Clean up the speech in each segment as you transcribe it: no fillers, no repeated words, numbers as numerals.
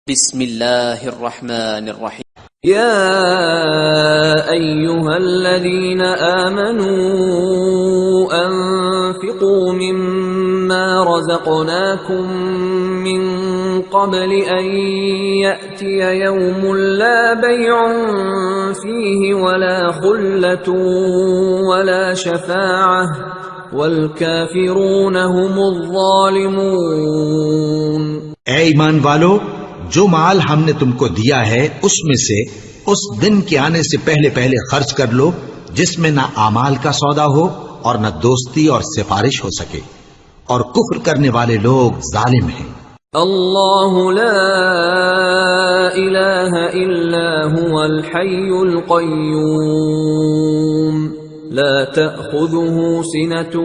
بسم الله الرحمن الرحيم. يا أيها الذين آمنوا أنفقوا مما رزقناكم من قبل أن يأتي يوم لا بيع فيه ولا خلة ولا شفاعة والكافرون هم الظالمون. اے ایمان والو، جو مال ہم نے تم کو دیا ہے اس میں سے اس دن کے آنے سے پہلے پہلے خرچ کر لو جس میں نہ اعمال کا سودا ہو اور نہ دوستی اور سفارش ہو سکے، اور کفر کرنے والے لوگ ظالم ہیں۔ اللہ لا الہ الا هو الحی القیوم لا تأخذه سنة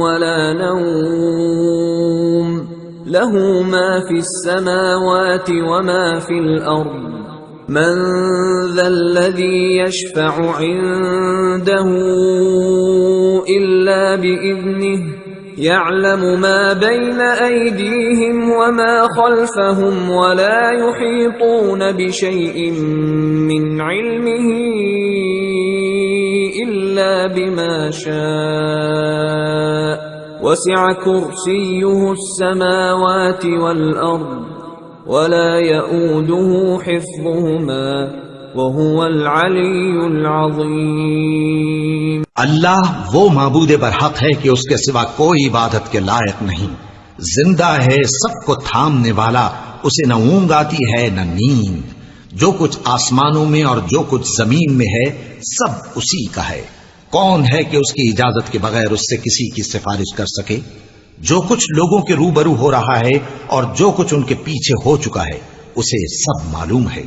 ولا نوم له ما في السماوات وما في الأرض من ذا الذي يشفع عنده إلا بإذنه يعلم ما بين أيديهم وما خلفهم ولا يحيطون بشيء من علمه إلا بما شاء وسع كرسيه السماوات والأرض ولا يؤوده حفظهما وهو العلي العظيم۔ اللہ وہ معبود برحق ہے کہ اس کے سوا کوئی عبادت کے لائق نہیں، زندہ ہے، سب کو تھامنے والا، اسے نہ اونگ آتی ہے نہ نیند، جو کچھ آسمانوں میں اور جو کچھ زمین میں ہے سب اسی کا ہے۔ کون ہے کہ اس کی اجازت کے بغیر اس سے کسی کی سفارش کر سکے؟ جو کچھ لوگوں کے روبرو ہو رہا ہے اور جو کچھ ان کے پیچھے ہو چکا ہے اسے سب معلوم ہے،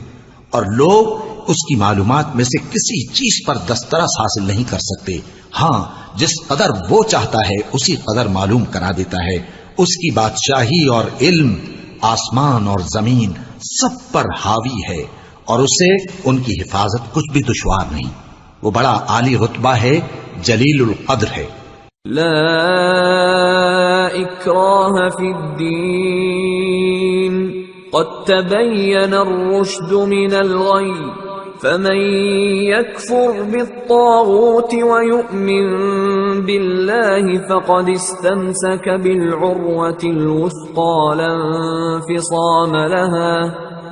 اور لوگ اس کی معلومات میں سے کسی چیز پر دسترس حاصل نہیں کر سکتے۔ ہاں، جس قدر وہ چاہتا ہے اسی قدر معلوم کرا دیتا ہے۔ اس کی بادشاہی اور علم آسمان اور زمین سب پر حاوی ہے، اور اسے ان کی حفاظت کچھ بھی دشوار نہیں۔ وہ بڑا عالی رتبہ ہے، جلیل القدر ہے۔ لا اکراہ فی الدین قد تبین الرشد من الغی فمن يكفر بالطاغوت ويؤمن بالله فقد استمسك بالعروة الوثقى لا انفصام لها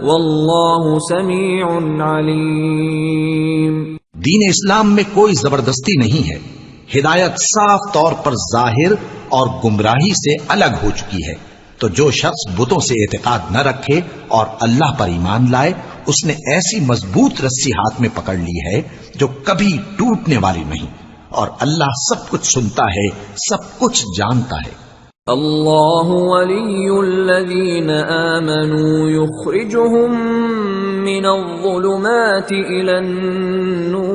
والله سميع عليم۔ دین اسلام میں کوئی زبردستی نہیں ہے، ہدایت صاف طور پر ظاہر اور گمراہی سے الگ ہو چکی ہے، تو جو شخص بتوں سے اعتقاد نہ رکھے اور اللہ پر ایمان لائے اس نے ایسی مضبوط رسی ہاتھ میں پکڑ لی ہے جو کبھی ٹوٹنے والی نہیں، اور اللہ سب کچھ سنتا ہے، سب کچھ جانتا ہے۔ اللہ ولی الذین آمنوا یخرجهم من الظلمات الى النور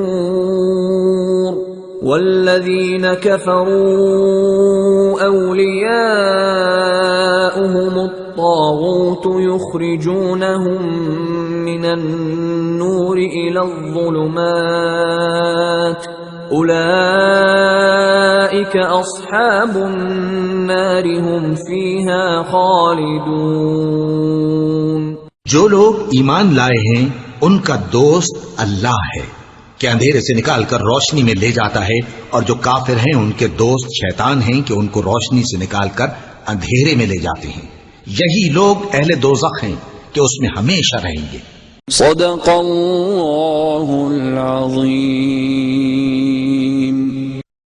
والذین کفروا اولیاؤهم الطاغوت یخرجونهم من النور الى الظلمات اولئک اصحاب النار هم فیہا خالدون۔ جو لوگ ایمان لائے ہیں ان کا دوست اللہ ہے کہ اندھیرے سے نکال کر روشنی میں لے جاتا ہے، اور جو کافر ہیں ان کے دوست شیطان ہیں کہ ان کو روشنی سے نکال کر اندھیرے میں لے جاتے ہیں۔ یہی لوگ اہل دوزخ ہیں کہ اس میں ہمیشہ رہیں گے۔ صدق اللہ العظیم۔